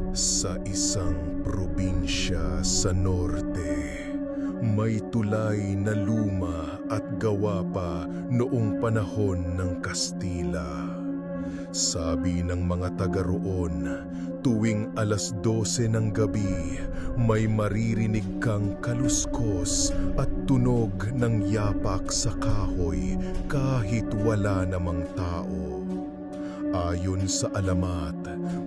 Sa isang probinsya sa norte, may tulay na luma at gawa pa noong panahon ng Kastila. Sabi ng mga taga roon, tuwing 12:00 ng gabi, may maririnig kang kaluskos at tunog ng yapak sa kahoy kahit wala namang tao. Ayon sa alamat,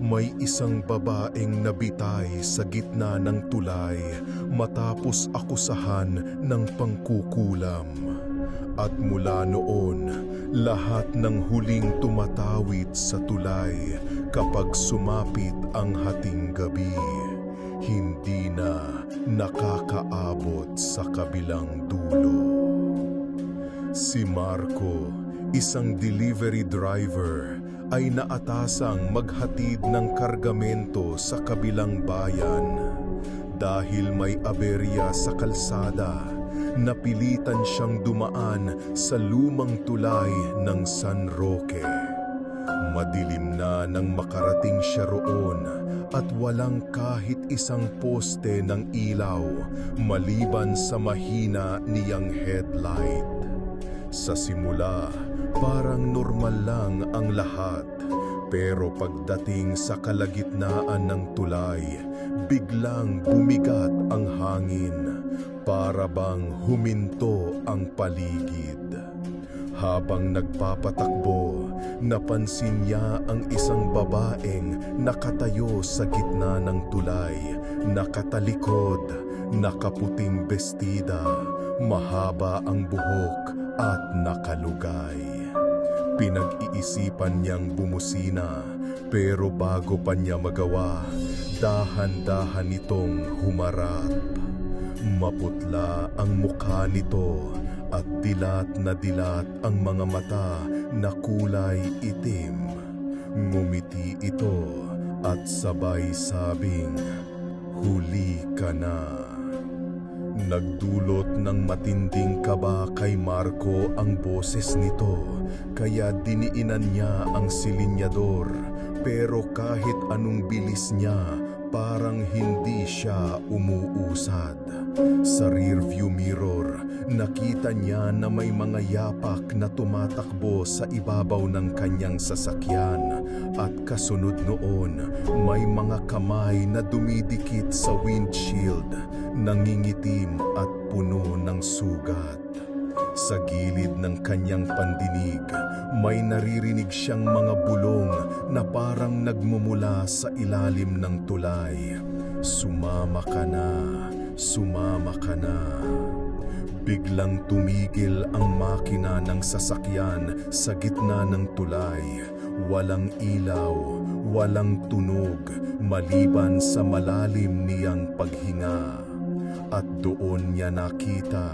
may isang babaeng nabitay sa gitna ng tulay matapos akusahan ng pangkukulam. At mula noon, lahat ng huling tumatawid sa tulay kapag sumapit ang hating gabi, hindi na nakakaabot sa kabilang dulo. Si Marco, isang delivery driver, ay naatasang maghatid ng kargamento sa kabilang bayan. Dahil may aberya sa kalsada, napilitan siyang dumaan sa lumang tulay ng San Roque. Madilim na nang makarating siya roon at walang kahit isang poste ng ilaw maliban sa mahina niyang headlight. Sa simula, parang normal lang ang lahat, pero pagdating sa kalagitnaan ng tulay, biglang bumigat ang hangin, para bang huminto ang paligid. Habang nagpapatakbo, napansin niya ang isang babaeng nakatayo sa gitna ng tulay, nakatalikod, nakaputing bestida, mahaba ang buhok at nakalugay. Pinag-iisipan niyang bumusina, pero bago pa niya magawa, dahan-dahan nitong humarap. Maputla ang mukha nito at dilat na dilat ang mga mata na kulay itim. Ngumiti ito at sabay sabing, "Huli ka na." Nagdulot ng matinding kaba kay Marco ang boses nito, kaya diniinan niya ang silinyador, pero kahit anong bilis niya, parang hindi siya umuusad. Sa rearview mirror, nakita niya na may mga yapak na tumatakbo sa ibabaw ng kanyang sasakyan, at kasunod noon, may mga kamay na dumidikit sa windshield, nangingitim at puno ng sugat. Sa gilid ng kanyang pandinig, may naririnig siyang mga bulong na parang nagmumula sa ilalim ng tulay. "Sumama ka na, sumama ka na." Biglang tumigil ang makina ng sasakyan sa gitna ng tulay. Walang ilaw, walang tunog, maliban sa malalim niyang paghinga. At doon niya nakita,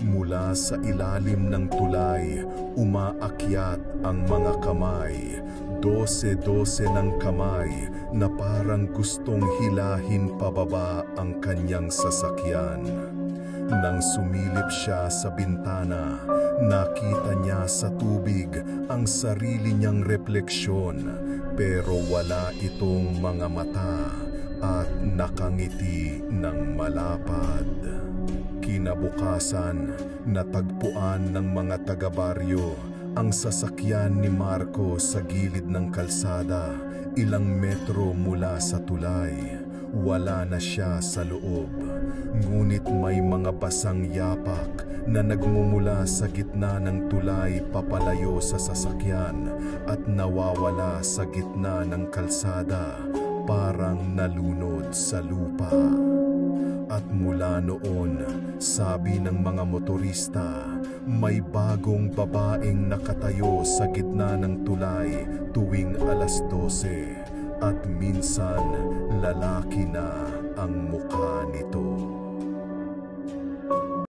mula sa ilalim ng tulay, umaakyat ang mga kamay. 12 ng kamay na parang gustong hilahin pababa ang kanyang sasakyan. Nang sumilip siya sa bintana, nakita niya sa tubig ang sarili niyang refleksyon, pero wala itong mga mata at nakangiti ng malapad. Kinabukasan, natagpuan ng mga taga-baryo ang sasakyan ni Marco sa gilid ng kalsada, ilang metro mula sa tulay. Wala na siya sa loob, ngunit may mga basang yapak na nagmumula sa gitna ng tulay papalayo sa sasakyan at nawawala sa gitna ng kalsada, parang nalunod sa lupa. At mula noon, sabi ng mga motorista, may bagong babaeng nakatayo sa gitna ng tulay tuwing 12:00, at minsan lalaki na ang mukha nito.